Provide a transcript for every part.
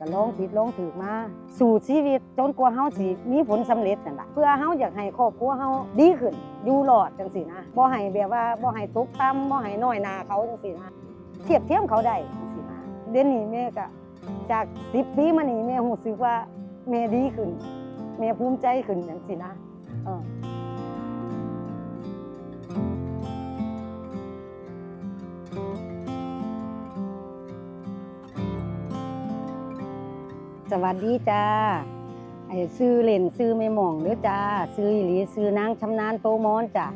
ก็ลองผิดลองถูกมาสู่ชีวิตจนกว่าเฮาสิมีผลสำเร็จนั่นล่ะเพื่อเฮาอยากให้ครอบครัวเฮาดีขึ้นอยู่รอดจังซี่นะบ่ให้แบบว่าบ่ให้ตกต่ำบ่ให้น้อยหน้าเขาจังซี่นะเทียบเทียมเขาได้จังซี่นะเดี๋ยวนี้แม่ก็จาก10 ปีมานี่แม่รู้สึกว่าแม่ดีขึ้นแม่ภูมิใจขึ้นจังซี่นะสวัสดีจ้าซื้อเล่นซื้อแม่หม่องเด้อจ้าซื้ออีหลีซื้อนางชำนาญโตมอนจ้ะ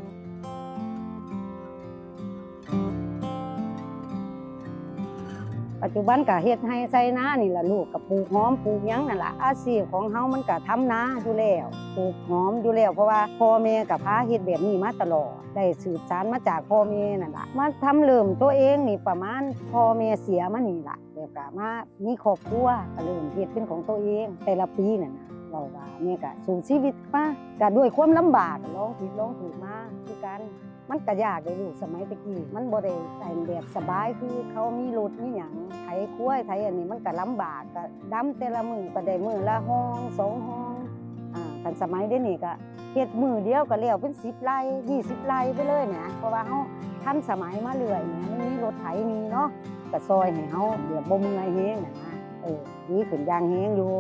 ปัจจุบันก็เฮ็ดให้ไสนานี่ล่ะลูกก็ปลูกหอมปลูกหยังนั่นล่ะอาชีพของเฮามันก็ทำนาอยู่แล้วปลูกหอมอยู่แล้วเพราะว่าพ่อแม่ก็พาเฮ็ดแบบนี้มาตลอดได้สืบสานมาจากพ่อแม่นั่นล่ะมาทำเริ่มตัวเองนี่ประมาณพ่อแม่เสียมานี่ล่ะแล้วก็มามีครอบครัวก็เริ่มเฮ็ดเป็นของตัวเองแต่ละปีนั่นน่ะเราว่าแม่ก็สู้ชีวิตมาก็ด้วยความลำบากลองผิดลองถูกมาคือกันมันก็ยากเลยลูกสมัยตะกี้มันบ่ได้แต่งแบบสบายคือเขามีรถมีหยังไถควายไถอันนี้มันก็ลำบากก็ดำแต่ละมื้อก็ได้มื้อละห้อง2ห้องคันสมัยเดี๋ยวนี้ก็เฮ็ดมื้อเดียวก็แล้วเป็น10 ไร่20 ไร่ไปเลยแหมเพราะว่าเฮาทันสมัยมาเรื่อยแหมมันมีรถไถมีเนาะก็ซอยให้เฮาแบบบ่เมื่อยแฮงน่ะนะดีขึ้นอย่างแฮงอยู่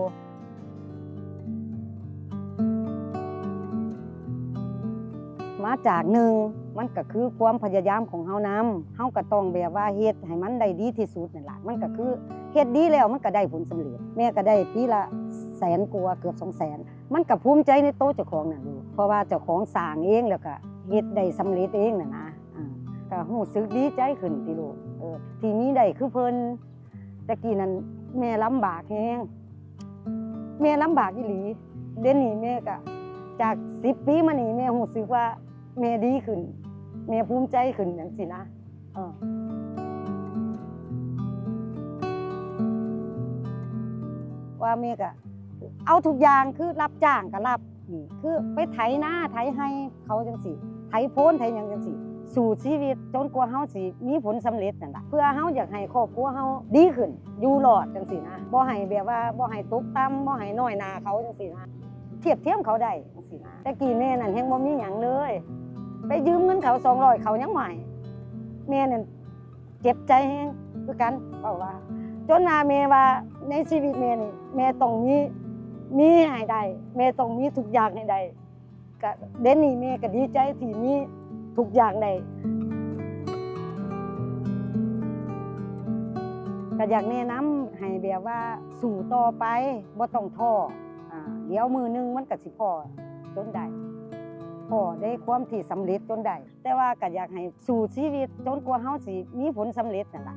มาจากหนึ่งมันก็คือความพยายามของเฮานำเฮาก็ต้องแบบว่าเฮ็ดให้มันได้ดีที่สุดนั่นล่ะมันก็คือเฮ็ดดีแล้วมันก็ได้ผลสำเร็จแม่ก็ได้ปีละ100,000 กว่าเกือบ200,000มันก็ภูมิใจในตัวเจ้าของนั่นลูกเพราะว่าเจ้าของสร้างเองแล้วก็เฮ็ดได้สำเร็จเองน่ะนะก็รู้สึกดีใจขึ้นติลูกที่มีได้คือเพิ่นแต่กี้นั้นแม่ลำบากแฮงแม่ลำบากอีหลีเดี๋ยวนี้แม่ก็จาก10 ปีมานี่แม่รู้สึกว่าแม่ดีขึ้นแม่ภูมิใจขึ้นจังซี่นะว่าแม่ก็เอาทุกอย่างคือรับจ้างก็รับนี่คือไปไถนาไถให้เขาจังซี่ไถโพนไถหยังจังซี่สู่ชีวิตจนกว่าเฮาสิมีผลสำเร็จนั่นล่ะเพื่อเฮาอยากให้ครอบครัวเฮาดีขึ้นอยู่รอดจังซี่นะบ่ให้แบบว่าบ่ให้ตกต่ำบ่ให้น้อยหน้าเขาจังซี่นะเทียบเทียมเขาได้จังซี่นะแต่กี้แม่นั่นแฮงบ่มีหยังเลยไปยืมเงินเขา200เขายังใหม่แม่นั่นเจ็บใจแฮงคือกันเพราะว่าจนแม่ว่าในชีวิตแม่นี่แม่ต้องมีให้ได้แม่ต้องมีทุกอย่างให้ได้ก็เดี๋ยวนี้แม่ก็ดีใจที่มีทุกอย่างได้ก็อยากแนะนำให้แบบว่าสู้ต่อไปบ่ต้องท้อเดี๋ยวมื้อนึงมันก็สิพอจนได้พอได้ความที่สำเร็จจนได้แต่ว่าก็อยากให้สู้ชีวิตจนกว่าเฮาสิมีผลสำเร็จนั่นล่ะ